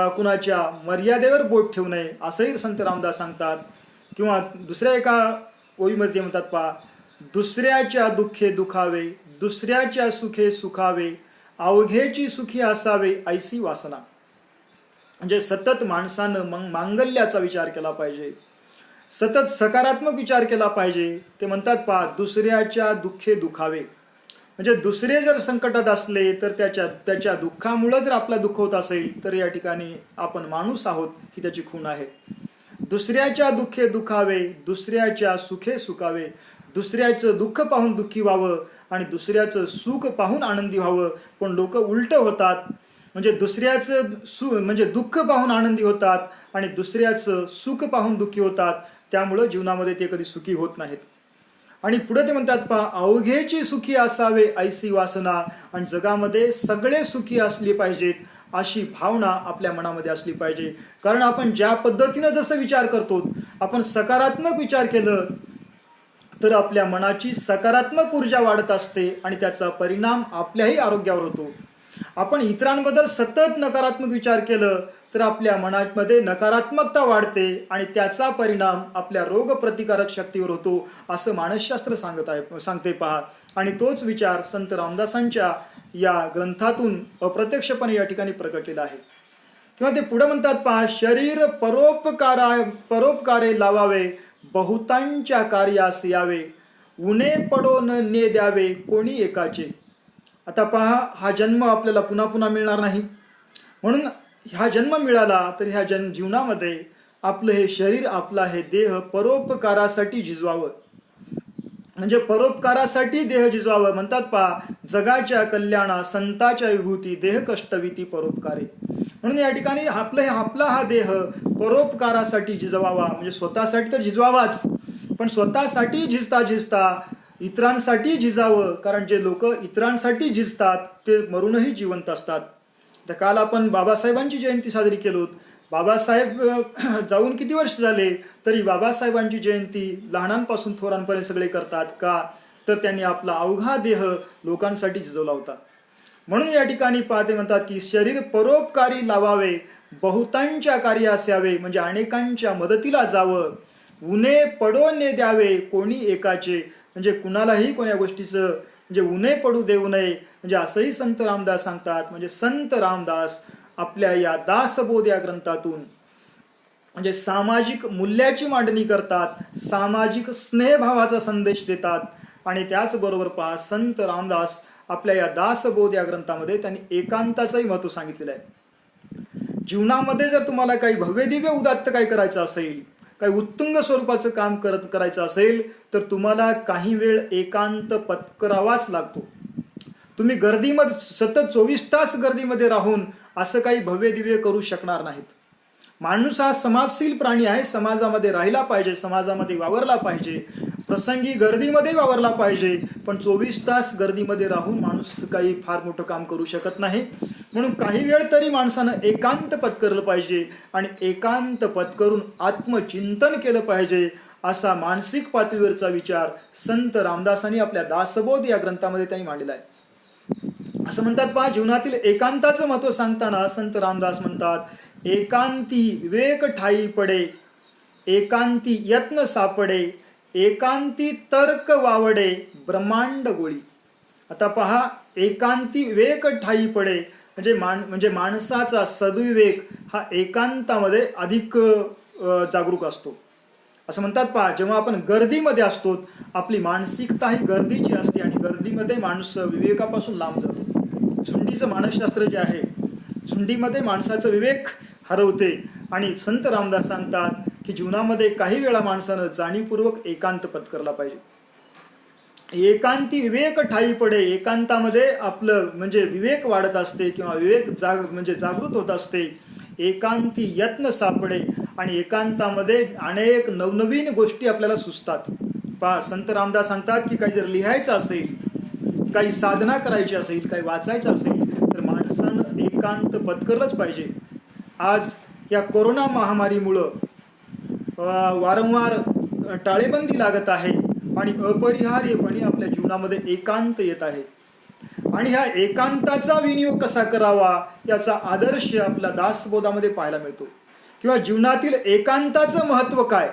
कुणाच्या मर्यादेवर बोट ठेवू नये, असंही संत रामदास सांगतात. किंवा दुसऱ्या एका ओळीमध्ये म्हणतात पहा, दुसऱ्याच्या दुःखे दुखावे, दुसऱ्याच्या सुखे सुखावे, अवघेची सुखी असावे ऐसी वासना. म्हणजे सतत माणसानं मांगल्याचा विचार केला पाहिजे, सतत सकारात्मक विचार केला पाहिजे. ते म्हणतात पहा, दुसऱ्याच्या दुःखे दुखावे. म्हणजे दुसरे जर संकटात असले तर त्याच्या दुःखामुळं जर आपला दुःख होत असेल तर या ठिकाणी आपण माणूस आहोत ही त्याची खूण आहे. दुसऱ्याच्या दुःखे दुखावे, दुसऱ्याच्या सुखे सुखावे. दुसऱ्याचं दुःख पाहून दुःखी व्हावं आणि दुसऱ्याचं सुख पाहून आनंदी व्हावं. पण लोक उलट होतात. म्हणजे दुःख पाहून आनंदी होतात आणि दुसऱ्याचं सुख पाहून दुःखी होतात. त्यामुळं जीवनामध्ये ते कधी सुखी होत नाहीत. आणि पुढे ते म्हणतात पहा, अवघेची सुखी असावे ऐसी वासना. आणि जगामध्ये सगळे सुखी असले पाहिजेत अशी भावना आपल्या मनामध्ये असली पाहिजे. कारण आपण ज्या पद्धतीनं जसं विचार करतो, आपण सकारात्मक विचार केलं तर आपल्या मनाची सकारात्मक ऊर्जा वाढत असते आणि त्याचा परिणाम आपल्याही आरोग्यावर होतो. आपण इतरांबद्दल सतत नकारात्मक विचार केलं तर आपल्या मनामध्ये नकारात्मकता वाढते आणि त्याचा परिणाम आपल्या रोगप्रतिकारक शक्तीवर होतो, असं मानसशास्त्र सांगते पहा. आणि तोच विचार संत रामदासांच्या या ग्रंथातून अप्रत्यक्षपणे या ठिकाणी प्रकटलेला आहे. किंवा ते पुढे म्हणतात पहा, शरीर परोपकारे लावावे, बहुतांच्या कार्यास यावे, उने पडो न ने द्यावे कोणी एकाचे. आता पहा, हा जन्म आपल्याला पुन्हा पुन्हा मिळणार नाही. म्हणून हा जन्म मिळाला तर ह्या जीवनामध्ये आपलं हे शरीर, आपला हे देह परोपकारासाठी झिजवावं. म्हणजे परोपकारासाठी देह झिजवावं. म्हणतात पहा, जगाच्या कल्याणा संताच्या विभूती देह कष्टविती परोपकारे. म्हणून या ठिकाणी आपला हा देह परोपकारासाठी झिजवावा. म्हणजे स्वतःसाठी तर झिजवावाच, पण स्वतःसाठी झिजता इतरांसाठी झिजावं. कारण जे लोक इतरांसाठी झिजतात ते मरूनही जिवंत असतात. तर काल आपण बाबासाहेबांची जयंती साजरी केलो. बाबासाहेब जाऊन किती वर्ष झाले तरी बाबासाहेबांची जयंती लहानांपासून थोरांपर्यंत सगळे करतात. का तर त्यांनी आपला अवघा देह लोकांसाठी झिजवला होता. म्हणून या ठिकाणी पाहते म्हणतात की शरीर परोपकारी लावावे, बहुतांच्या कार्यास यावे. म्हणजे अनेकांच्या मदतीला जावं. उने पडो ने द्यावे कोणी एकाचे. म्हणजे कुणालाही कोण्या गोष्टीचं म्हणजे उने पडू देऊ नये. म्हणजे असंही संत रामदास सांगतात. म्हणजे संत रामदास आपल्या या दासबोध या ग्रंथातून म्हणजे सामाजिक मूल्याची मांडणी करतात, सामाजिक स्नेहभावाचा संदेश देतात. आणि त्याचबरोबर पहा, संत रामदास आपल्या या दासबोध या ग्रंथामध्ये त्यांनी एकांताचंही महत्त्व सांगितलेलं आहे. जीवनामध्ये जर तुम्हाला काही भव्य दिव्य उदात्त काही करायचं असेल, काही उत्तुंग स्वरूपाचं काम करायचं असेल तर तुम्हाला काही वेळ एकांत पत्करावाच लागतो. तुम्ही गर्दीमध्ये सतत 24 तास गर्दीमध्ये राहून असं काही भव्य दिव्य करू शकणार नाहीत. माणूस हा समाजशील प्राणी आहे. समाजामध्ये राहिला पाहिजे, समाजामध्ये वावरला पाहिजे, प्रसंगी गर्दीमध्ये वावरला पाहिजे. पण 24 तास गर्दीमध्ये राहून माणूस काही फार मोठं काम करू शकत नाही. म्हणून काही वेळ तरी माणसानं एकांत पत्करलं पाहिजे आणि एकांत पत्करून आत्मचिंतन केलं पाहिजे. असा मानसिक पातळीवरचा विचार संत रामदासांनी आपल्या दासबोध या ग्रंथामध्ये त्यांनी मांडलेला आहे. असं म्हणतात पहा, जीवनातील एकांताचं महत्त्व सांगताना संत रामदास म्हणतात, एकांती विवेक ठाई पडे, एकांती यत्न सापडे, एकांती तर्क वावडे ब्रह्मांड गोळी. आता पहा, एकांती विवेक ठाई पडे म्हणजे माणसाचा सद्विवेक हा एकांतामध्ये अधिक जागरूक असतो. असं म्हणतात पहा, जेव्हा आपण गर्दीमध्ये असतो आपली मानसिकता ही गर्दीची असते आणि गर्दीमध्ये माणूस विवेकापासून लांब जातो. झुंडीचं मानसशास्त्र जे आहे, झुंडीमध्ये माणसाचं विवेक हरवते. आणि संत रामदास सांगतात की जीवनामध्ये काही वेळा माणसानं जाणीवपूर्वक एकांत पत्करला पाहिजे. एकांती विवेक ठाई पडे, एकांतामध्ये आपलं म्हणजे विवेक वाढत असते किंवा विवेक जागृत होत असते. एकांती यत्न सापडे आणि एकांतामध्ये अनेक नवनवीन गोष्टी आपल्याला सुचतात. पहा, संत रामदास सांगतात की काही जर लिहायचं असेल, काही साधना करायची असेल, काही वाचायचं असेल तर माणसानं एकांत पत्करलंच पाहिजे. आज या कोरोना महामारीमुळं वारंवार टाळेबंदी लागत आहे आणि अपरिहार्यपणे आपल्या जीवनामध्ये एकांत येत आहे. आणि ह्या एकांताचा विनियोग कसा करावा याचा आदर्श आपल्या दासबोधामध्ये पाहायला मिळतो. किंवा जीवनातील एकांताचं महत्त्व काय,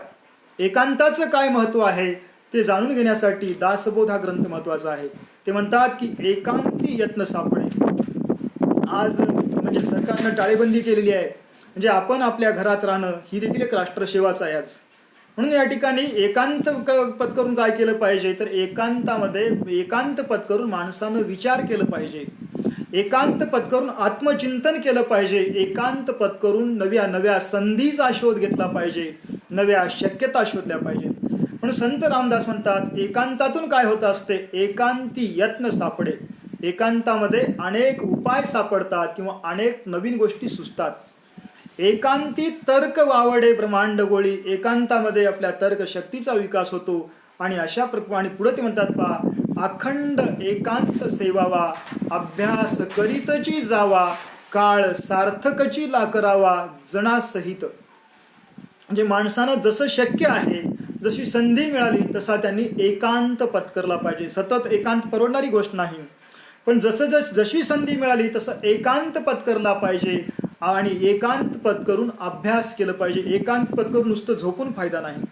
एकांताचं काय महत्त्व आहे ते जाणून घेण्यासाठी दासबोध हा ग्रंथ महत्त्वाचा आहे. ते म्हणतात की एकांती यत्न सापडे. आज म्हणजे सरकारनं टाळेबंदी केलेली आहे, म्हणजे आपण आपल्या घरात राहणं ही देखील एक राष्ट्रसेवाच आहे आज. म्हणून या ठिकाणी एकांत पत्करून काय केलं पाहिजे तर एकांतामध्ये एकांत पत्करून माणसानं विचार केलं पाहिजे, एकांत पत्करून आत्मचिंतन केलं पाहिजे, एकांत पत्करून नव्या संधीचा शोध घेतला पाहिजे, नव्या शक्यता शोधल्या पाहिजेत. म्हणून संत रामदास म्हणतात एकांतातून काय होत असते, एकांती यत्न सापडे. एकांतामध्ये अनेक उपाय सापडतात किंवा अनेक नवीन गोष्टी सुचतात. एकांती तर्क वावडे ब्रह्मांड गोळी. एकांतामध्ये आपल्या तर्क शक्तीचा विकास होतो. आणि अशा प्रमाणे पुढे ते म्हणतात पहा, अखंड एकांत सेवावा, अभ्यास करीतची जावा, काळ सार्थकची ला करावा जनासहित. म्हणजे माणसानं जसं शक्य आहे, जशी संधी मिळाली तसा त्यांनी एकांत पत्करला पाहिजे. सतत एकांत परवडणारी गोष्ट नाही, पण जशी संधी मिळाली तसं एकांत पत्करला पाहिजे. आणि एकांत पत्करून अभ्यास केलं पाहिजे. एकांत पत्करून नुसतं झोपून फायदा नाही,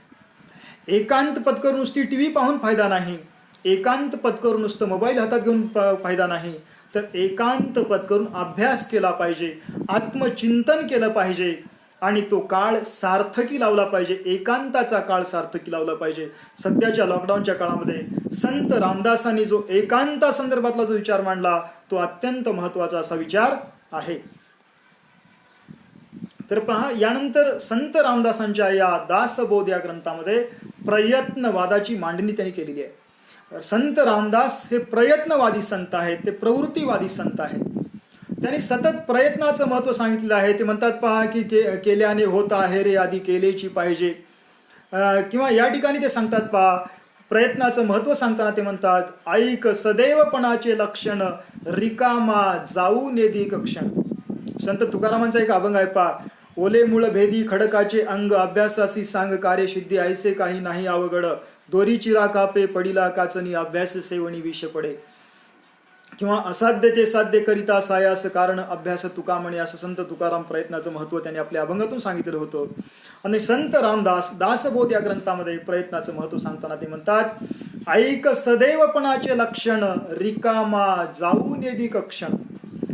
एकांत पत्करून नुसती टी व्ही पाहून फायदा नाही, एकांत पत्करून नुसतं मोबाईल हातात घेऊन फायदा नाही, तर एकांत पत्करून अभ्यास केला पाहिजे, आत्मचिंतन केलं पाहिजे. आणि तो काळ सार्थकी लावला पाहिजे, एकांताचा काळ सार्थकी लावला पाहिजे. सध्याच्या लॉकडाऊनच्या काळामध्ये संत रामदासांनी जो एकांता संदर्भातला जो विचार मांडला तो अत्यंत महत्वाचा असा विचार आहे. तर पहा, यानंतर संत रामदासांच्या या दासबोध या ग्रंथामध्ये प्रयत्नवादाची मांडणी त्यांनी केलेली आहे. संत रामदास हे प्रयत्नवादी संत आहेत, ते प्रवृत्तीवादी संत आहेत. त्यांनी सतत प्रयत्नाचं महत्त्व सांगितलेलं आहे. ते म्हणतात पहा की केल्याने होत आहे रे आधी केलेची पाहिजे. किंवा या ठिकाणी ते सांगतात पहा, प्रयत्नाचं महत्त्व सांगताना ते म्हणतात, ऐक सदैवपणाचे लक्षण रिकामा जाऊ नेदिक क्षण. संत तुकारामांचा एक अभंग आहे पहा, ओले मूळ भेदी खडकाचे अंग अभ्यासासी सांग कार्यसिद्धी ऐसे काही नाही अवघड दोरी चिरा कापे पडिला काचनी अभ्यास सेवणी विष पडे. किंवा असाध्य ते साध्य करिता सायास कारण अभ्यास तुका म्हणे. असं संत तुकाराम प्रयत्नाचं महत्त्व त्यांनी आपल्या अभंगातून सांगितलं होतं. आणि संत रामदास दासबोध या ग्रंथामध्ये प्रयत्नाचं महत्त्व सांगताना ते म्हणतात, ऐक सदैवपणाचे लक्षण रिकामा जाऊ नेदिक क्षण.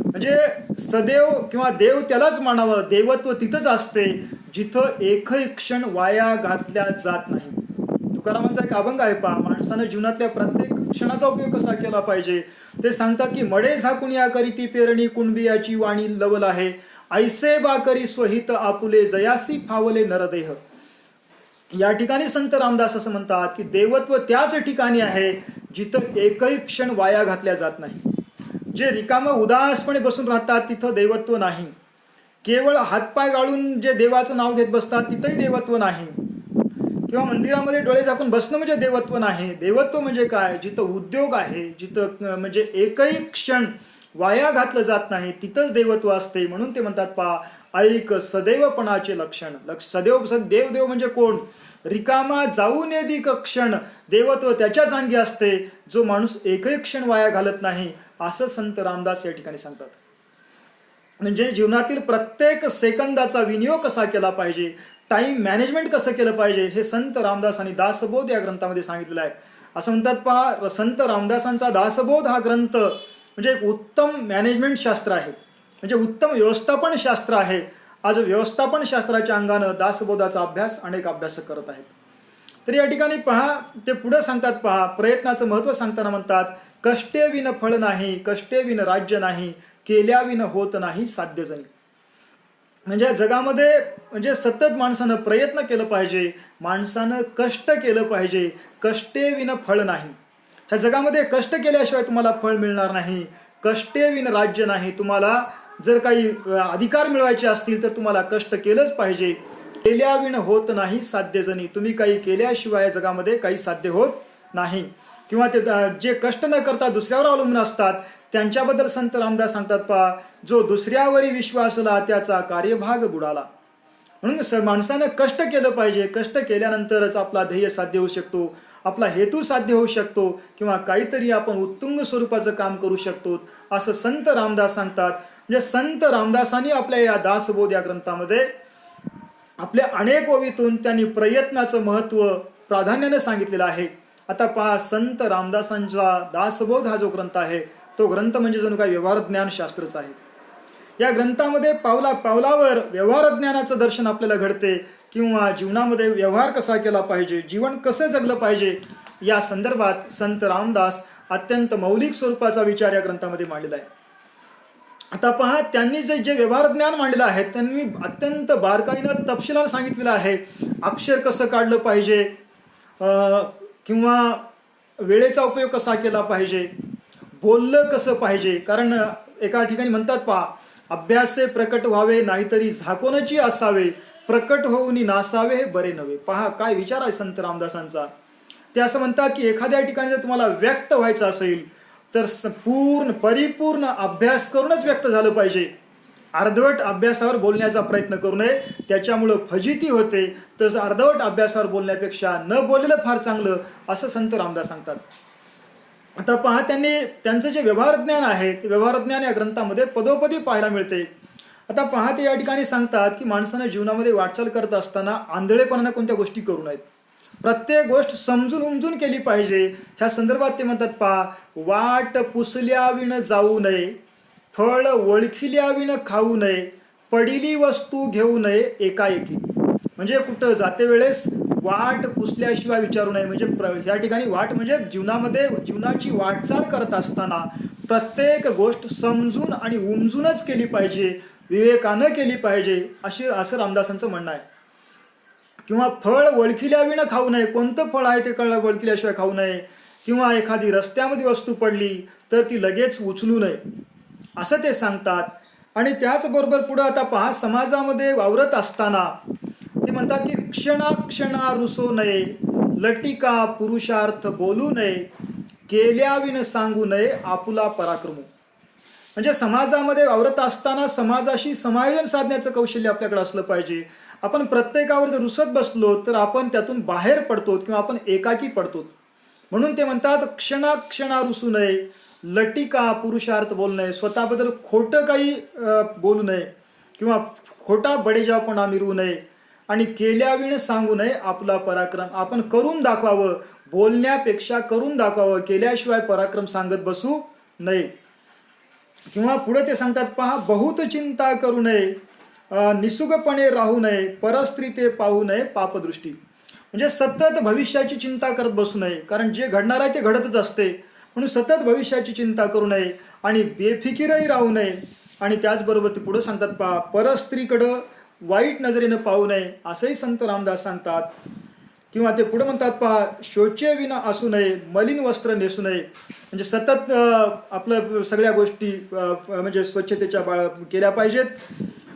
म्हणजे सदैव किंवा देव त्यालाच मानावं, देवत्व तिथंच असते जिथं एकही क्षण वाया घातल्या जात नाही. तुकारामांचा एक अभंग आहे पहा, माणसानं जीवनातल्या प्रत्येक क्षणाचा उपयोग कसा केला पाहिजे. ते सांगतात की मडे झाकून या करीती पेरणी कुणबियाची वाणी लवल आहे ऐसे बा करी स्वहित आपुले जयासी फावले नरदेह. या ठिकाणी संत रामदास असं म्हणतात की देवत्व त्याच ठिकाणी आहे जिथं एकही क्षण वाया घातल्या जात नाही. जे रिकामं उदासपणे बसून राहतात तिथं देवत्व नाही. केवळ हातपाय गाळून जे देवाचं नाव घेत बसतात तिथंही देवत्व नाही. किंवा मंदिरामध्ये डोळे झाकून बसणं म्हणजे देवत्व नाही. देवत्व म्हणजे काय, जिथं उद्योग आहे, जिथं म्हणजे एकही क्षण वाया घातलं जात नाही तिथंच देवत्व असते. म्हणून ते म्हणतात पहा, ऐक सदैवपणाचे लक्षण. सदैव देव देव म्हणजे कोण, रिकामा जाऊ नेदिक क्षण. देवत्व त्याच्याच अंगी असते जो माणूस एकही क्षण वाया घालत नाही, असं संत रामदास या ठिकाणी सांगतात. म्हणजे जीवनातील प्रत्येक सेकंदाचा विनियोग कसा केला पाहिजे, टाइम मॅनेजमेंट कसं केलं पाहिजे, हे संत रामदासांनी दासबोध या ग्रंथामध्ये सांगितलेलं आहे. असं म्हणतात पहा, संत रामदासांचा दासबोध हा ग्रंथ म्हणजे एक उत्तम मॅनेजमेंट शास्त्र आहे, म्हणजे उत्तम व्यवस्थापन शास्त्र आहे. आज व्यवस्थापन शास्त्राच्या अंगानं दासबोधाचा अभ्यास अनेक अभ्यासक करत आहेत. तर या ठिकाणी पहा, ते पुढे सांगतात पहा, प्रयत्नाचं महत्त्व सांगताना म्हणतात, कष्टे विन फळ नाही, कष्टे विन राज्य नाही, केल्या विन होत नाही साध्य जणी. म्हणजे जगामध्ये म्हणजे सतत माणसानं प्रयत्न केलं पाहिजे, माणसानं कष्ट केलं पाहिजे. कष्टे विन फळ नाही. ह्या जगामध्ये कष्ट केल्याशिवाय तुम्हाला फळ मिळणार नाही. कष्टे विन राज्य नाही. तुम्हाला जर काही अधिकार मिळवायचे असतील तर तुम्हाला कष्ट केलंच पाहिजे. केल्या विन होत नाही साध्य जणी. तुम्ही काही केल्याशिवाय जगामध्ये काही साध्य होत नाही. किंवा ते जे कष्ट न करता दुसऱ्यावर अवलंबून असतात त्यांच्याबद्दल संत रामदास सांगतात पहा, जो दुसऱ्यावरी विश्वासला त्याचा कार्यभाग बुडाला. म्हणून माणसानं कष्ट केलं पाहिजे. कष्ट केल्यानंतरच आपला ध्येय साध्य होऊ शकतो, आपला हेतू साध्य होऊ शकतो, किंवा काहीतरी आपण उत्तुंग स्वरूपाचं काम करू शकतो, असं संत रामदास सांगतात. म्हणजे संत रामदासांनी आपल्या या दासबोध या ग्रंथामध्ये आपल्या अनेक ओवीतून त्यांनी प्रयत्नाचं महत्त्व प्राधान्याने सांगितलेलं आहे. आता पहा, संत रामदासांचा दासबोध हा जो ग्रंथ आहे तो ग्रंथ म्हणजे जणू काय व्यवहार ज्ञान शास्त्रच आहे. या ग्रंथामध्ये पावला पावलावर व्यवहार ज्ञानाचं दर्शन आपल्याला घडते, किंवा जीवनामध्ये व्यवहार कसा केला पाहिजे, जीवन कसं जगलं पाहिजे, या संदर्भात संत रामदास अत्यंत मौलिक स्वरूपाचा विचार या ग्रंथामध्ये मांडलेला आहे. आता पहा, त्यांनी जे व्यवहार ज्ञान मांडलेलं आहे त्यांनी अत्यंत बारकाईनं तपशिलानं सांगितलेलं आहे. अक्षर कसं काढलं पाहिजे, किंवा वेळेचा उपयोग कसा केला पाहिजे, बोललं कसं पाहिजे. कारण एका ठिकाणी म्हणतात पहा, अभ्यासे प्रकट व्हावे नाहीतरी झाकोनची असावे, प्रकट होऊन नासावे हे बरे नव्हे. पहा काय विचार आहे संत रामदासांचा. ते असं म्हणतात की एखाद्या ठिकाणी जर तुम्हाला व्यक्त व्हायचं असेल तर परिपूर्ण अभ्यास करूनच व्यक्त झालं पाहिजे. अर्धवट अभ्यासावर बोलण्याचा प्रयत्न करू नये, त्याच्यामुळं फजिती होते. तसं अर्धवट अभ्यासावर बोलण्यापेक्षा न बोललेलं फार चांगलं, असं संत रामदास सांगतात. आता पहा, त्यांचं जे व्यवहार ज्ञान आहे ते व्यवहार ज्ञान या ग्रंथामध्ये पदोपदी पाहायला मिळते. आता पहा, ते या ठिकाणी सांगतात की माणसानं जीवनामध्ये वाटचाल करत असताना आंधळेपणानं कोणत्या गोष्टी करू नयेत. प्रत्येक गोष्ट समजून उमजून केली पाहिजे. ह्या संदर्भात ते म्हणतात पहा, वाट पुसल्याविण जाऊ नये, फळ ओळखिल्याविण खाऊ नये, पडिली वस्तू घेऊ नये एकाएकी. म्हणजे कुठं जाते वेळेस वाट पुसल्याशिवाय विचारू नये. म्हणजे या ठिकाणी वाट म्हणजे जीवनाची वाटचाल करत असताना प्रत्येक गोष्ट समजून आणि उमजूनच केली पाहिजे, विवेकानं केली पाहिजे, असं रामदासांचं म्हणणं आहे. किंवा फळ ओळखिल्याविना खाऊ नये. कोणतं फळ आहे ते कळलं ओळखिल्याशिवाय खाऊ नये. किंवा एखादी रस्त्यामध्ये वस्तू पडली तर ती लगेच उचलू नये, असं ते सांगतात. आणि त्याचबरोबर पुढं आता पहा, समाजामध्ये वावरत असताना ते म्हणतात की क्षणा रुसो नये, लटिका पुरुषार्थ बोलू नये, केल्याविन सांगू नये आपुला पराक्रमू. म्हणजे समाजामध्ये वावरत असताना समाजाशी समायोजन साधण्याचं कौशल्य आपल्याकडे असलं पाहिजे. आपण प्रत्येकावर जर रुसत बसलो तर आपण त्यातून बाहेर पडतो किंवा आपण एकाकी पडतो. म्हणून ते म्हणतात क्षणा रुसू नये, लटिका पुरुषार्थ बोलू नये, स्वतःबद्दल खोटं काही बोलू नये किंवा खोटा बडेजावपणा मिरवू नये, आणि केल्याविण सांगू नये आपला पराक्रम. आपण करून दाखवावं, बोलण्यापेक्षा करून दाखवावं, केल्याशिवाय पराक्रम सांगत बसू नये. किंवा पुढे ते सांगतात पहा, बहुत चिंता करू नये, निसुगपणे राहू नये, परस्त्री ते पाहू नये पापदृष्टी. म्हणजे सतत भविष्याची चिंता करत बसू नये, कारण जे घडणार आहे ते घडतच असते. म्हणून सतत भविष्याची चिंता करू नये आणि बेफिकीरही राहू नये. आणि त्याचबरोबर ते पुढे सांगतात पहा, परस्त्रीकडं वाईट नजरेनं पाहू नये, असंही संत रामदास सांगतात. किंवा ते पुढे म्हणतात पहा, शोचेविना असू नये, मलिन वस्त्र नेसू नये. म्हणजे सतत आपलं सगळ्या गोष्टी म्हणजे स्वच्छतेच्या केल्या पाहिजेत,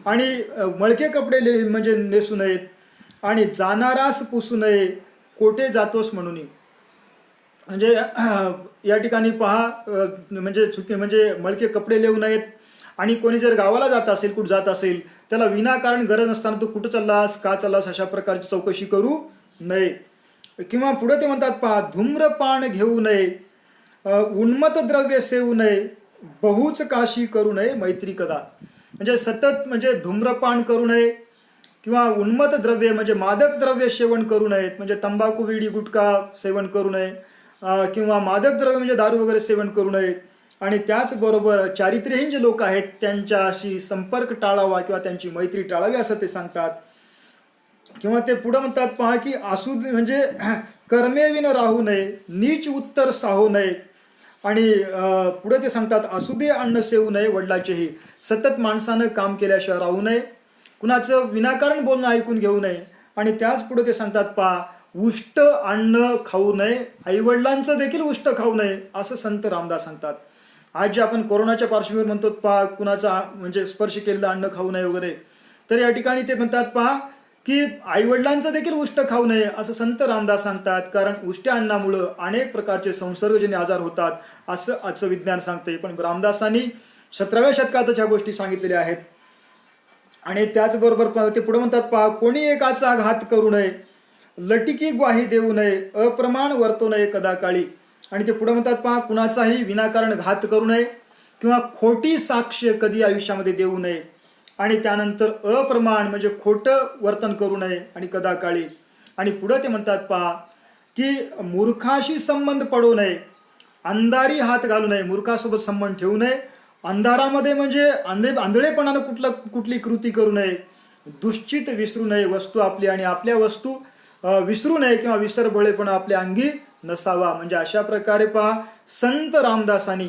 आणि मळके कपडे म्हणजे नेसू नयेत, आणि जाणारास पुसू नये, कोठे जातोस म्हणून. म्हणजे या ठिकाणी पहा, म्हणजे मळके कपडे लेऊ नयेत, आणि कोणी जर गावाला जात असेल, कुठं जात असेल, त्याला विनाकारण गरज नसताना तू कुठं चाललास, का चाललास, अशा प्रकारची चौकशी करू नये. किंवा पुढे ते म्हणतात पहा, धूम्रपान घेऊ नये, उन्मत द्रव्य सेवू नये, बहुच काशी करू नये मैत्री कदा. म्हणजे सतत म्हणजे धूम्रपान करू नये किंवा उन्मत द्रव्य म्हणजे मादक द्रव्य सेवन करू नयेत. म्हणजे तंबाखू, विडी, गुटखा सेवन करू नये, किंवा मादक द्रव्य म्हणजे दारू वगैरे सेवन करू नये. आणि त्याचबरोबर चारित्र्यहीन जे लोक आहेत त्यांच्याशी संपर्क टाळावा किंवा त्यांची मैत्री टाळावी, असं ते सांगतात. किंवा ते पुढे म्हणतात पहा की म्हणजे कर्मेविन राहू नये, नीच उत्तर साहू नये. आणि पुढे ते सांगतात, असुदे अन्न सेवू नये वडिलाचेही. सतत माणसानं काम केल्याशिवाय राहू नये, कुणाचं विनाकारण बोलणं ऐकून घेऊ नये. आणि त्याच पुढे ते सांगतात पहा, उष्ट अन्न खाऊ नये, आईवडिलांचं देखील उष्ट खाऊ नये, असं संत रामदास सांगतात. आज जे आपण कोरोनाच्या पार्श्वभूमीवर म्हणतो पहा, कुणाचा म्हणजे स्पर्श केलेलं अन्न खाऊ नये वगैरे, तर या ठिकाणी ते म्हणतात पहा की आईवडिलांचं देखील उष्ट खाऊ नये, असं संत रामदास सांगतात. कारण उष्ट्या अन्नामुळं अनेक प्रकारचे संसर्गजन्य आजार होतात, असं आजचं विज्ञान सांगते. पण रामदासांनी 17व्या शतकातच ह्या गोष्टी सांगितलेल्या आहेत. आणि त्याचबरोबर ते पुढे म्हणतात पहा, कोणी एकाचा घात करू नये, लटिकी ग्वाही देऊ नये, अप्रमाण वर्तू नये कदा काळी. आणि ते पुढे म्हणतात पहा, कुणाचाही विनाकारण घात करू नये किंवा खोटी साक्ष कधी आयुष्यामध्ये देऊ नये. आणि त्यानंतर अप्रमाण म्हणजे खोटं वर्तन करू नये आणि कदा काळी. आणि पुढे ते म्हणतात पहा की मूर्खाशी संबंध पडू नये, अंधारी हात घालू नये, मूर्खासोबत संबंध ठेवू नये, अंधारामध्ये म्हणजे आंधळेपणानं कुठली कृती करू नये, दुश्चित विसरू नये, वस्तू आपली आणि आपल्या वस्तू विसरू नये किंवा विसरबोळेपणा आपल्या अंगी नसावा. म्हणजे अशा प्रकारे पहा, संत रामदासांनी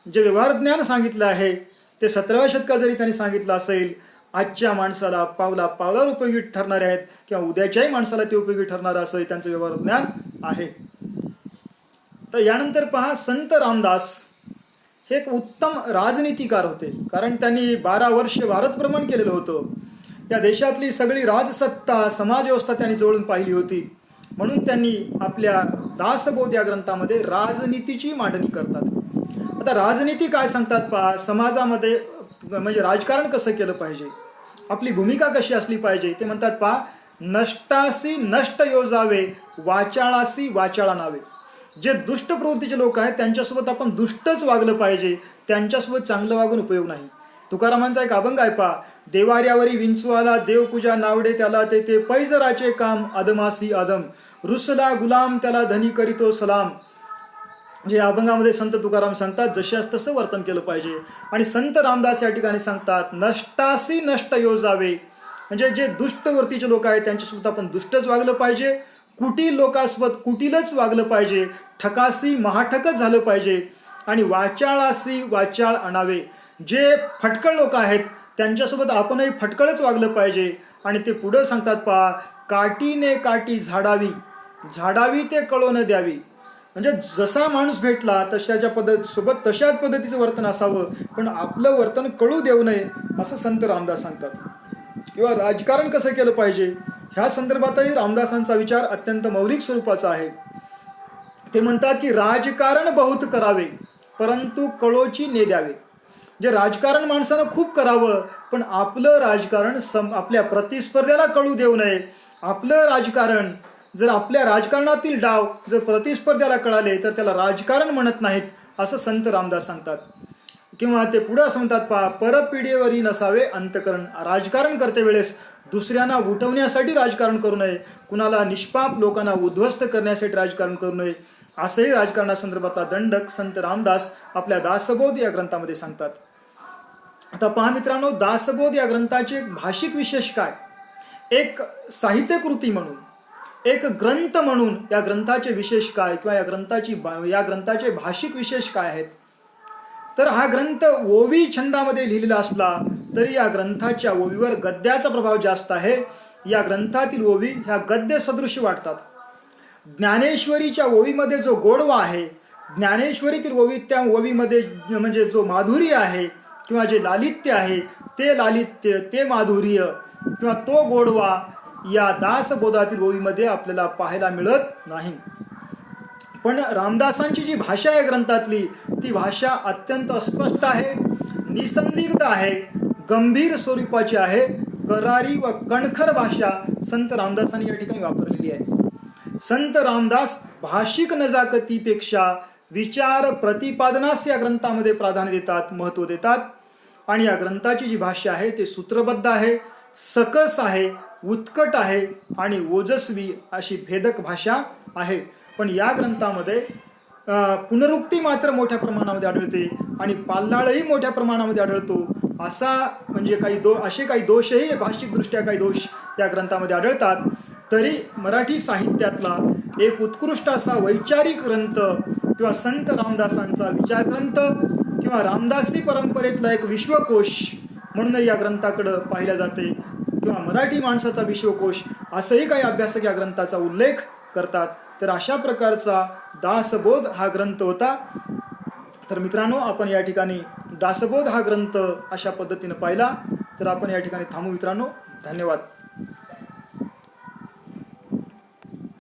जे व्यवहार ज्ञान सांगितलं आहे ते 17व्या शतकात जरी त्यांनी सांगितलं असेल, आजच्या माणसाला पावला पावलावर उपयोगी ठरणारे आहेत किंवा उद्याच्याही माणसाला ते उपयोगी ठरणार असं त्यांचं व्यवहार ज्ञान आहे. तर यानंतर पहा, संत रामदास हे एक उत्तम राजनीतिकार होते. कारण त्यांनी 12 वर्ष भारत भ्रमण केलेलं होतं. या देशातली सगळी राजसत्ता, समाजव्यवस्था त्यांनी जवळून पाहिली होती. म्हणून त्यांनी आपल्या दासबोध या ग्रंथामध्ये राजनीतीची मांडणी करतात. आता राजनीती काय सांगतात पहा, समाजामध्ये म्हणजे राजकारण कसं केलं पाहिजे, आपली भूमिका कशी असली पाहिजे. ते म्हणतात पहा, नष्टासी नष्ट योजावे, वाचाळासी वाचाळा नावे. जे दुष्ट प्रवृत्तीचे लोक आहेत त्यांच्यासोबत आपण दुष्टच वागलं पाहिजे, त्यांच्यासोबत चांगलं वागून उपयोग नाही. तुकारामांचा एक अभंग आहे पहा, देवाऱ्यावरी विंचवाला देवपूजा नावडे त्याला, ते पैजराचे काम अदमासी अदम, रुसला गुलाम त्याला धनी करीतो सलाम. जे अभंगामध्ये संत तुकाराम सांगतात, जशास तसं वर्तन केलं पाहिजे. आणि संत रामदास या ठिकाणी सांगतात, नष्टासी नष्ट योजावे, म्हणजे जे दुष्ट वृत्तीचे लोक आहेत त्यांच्यासोबत आपण दुष्टच वागलं पाहिजे, कुटील लोकांसोबत कुटीलच वागलं पाहिजे, ठकासी महाठकच झालं पाहिजे, आणि वाचाळासी वाचाळ आणावे, जे फटकळ लोक आहेत त्यांच्यासोबत आपणही फटकळच वागलं पाहिजे. आणि ते पुढं सांगतात पहा, काटीने काठी झाडावी, झाडावी ते कळोन द्यावी, म्हणजे जसा माणूस भेटला तशाच्या सोबत तशाच पद्धतीचं वर्तन असावं, पण आपलं वर्तन कळू देऊ नये, असं संत रामदास सांगतात. किंवा राजकारण कसं केलं पाहिजे ह्या संदर्भातही रामदासांचा विचार अत्यंत मौलिक स्वरूपाचा आहे. ते म्हणतात की राजकारण बहुत करावे परंतु कळोची ने द्यावे, जे राजकारण माणसानं खूप करावं, पण आपलं राजकारण आपल्या प्रतिस्पर्ध्याला कळू देऊ नये. आपलं राजकारण जर आपल्या राजकारणातील डाव जर प्रतिस्पर्ध्याला कळाले तर त्याला राजकारण म्हणत नाहीत, असं संत रामदास सांगतात. किंवा ते पुढं सांगतात पहा, परपिढीवरी नसावे अंतकरण, राजकारण करते वेळेस दुसऱ्यांना उठवण्यासाठी राजकारण करू नये, कुणाला निष्पाप लोकांना उद्ध्वस्त करण्यासाठी राजकारण करू नये, असंही राजकारणासंदर्भातला दंडक संत रामदास आपल्या दासबोध या ग्रंथामध्ये सांगतात. आता पहा मित्रांनो, दासबोध या भाषिक विशेष काय, एक साहित्यकृती म्हणून, एक ग्रंथ म्हणून या ग्रंथाचे विशेष काय, किंवा या ग्रंथाचे भाषिक विशेष काय आहेत. तर हा ग्रंथ ओवी छंदामध्ये लिहिलेला असला तरी या ग्रंथाच्या ओवीवर गद्याचा प्रभाव जास्त आहे. या ग्रंथातील ओवी ह्या गद्य सदृश वाटतात. ज्ञानेश्वरीच्या ओवीमध्ये जो गोडवा आहे, ज्ञानेश्वरीतील त्या ओवीमध्ये म्हणजे जो माधुर्य आहे किंवा जे लालित्य आहे, ते लालित्य, ते माधुर्य किंवा तो गोडवा या दासबोधातील ओवीमध्ये आपल्याला पाहायला मिळत नाही. पण रामदासांची जी भाषा आहे ग्रंथातली, ती भाषा अत्यंत अस्पष्ट आहे, निसंदिग्ध आहे, गंभीर स्वरूपाची आहे. करारी व कणखर भाषा संत रामदासांनी या ठिकाणी वापरलेली आहे. संत रामदास भाषिक नजाकतीपेक्षा विचार प्रतिपादनास या ग्रंथामध्ये प्राधान्य देतात, महत्त्व देतात. आणि या ग्रंथाची जी भाषा आहे ते सूत्रबद्ध आहे, सकस आहे, उत्कट आहे आणि ओजस्वी अशी भेदक भाषा आहे. पण या ग्रंथामध्ये पुनरुक्ती मात्र मोठ्या प्रमाणामध्ये आढळते आणि पाल्लाळही मोठ्या प्रमाणामध्ये आढळतो. असा म्हणजे असे काही दोषही, भाषिकदृष्ट्या काही दोष या ग्रंथामध्ये आढळतात. तरी मराठी साहित्यातला एक उत्कृष्ट असा वैचारिक ग्रंथ किंवा संत रामदासांचा विचार ग्रंथ किंवा रामदासी परंपरेतला एक विश्वकोश म्हणून या ग्रंथाकडं पाहिल्या जाते, किंवा मराठी माणसाचा विश्वकोश असंही काही अभ्यासक या ग्रंथाचा उल्लेख करतात. तर अशा प्रकारचा दासबोध हा ग्रंथ होता. तर मित्रांनो, आपण या ठिकाणी दासबोध हा ग्रंथ अशा पद्धतीने पाहिला. तर आपण या ठिकाणी थांबू मित्रांनो. धन्यवाद.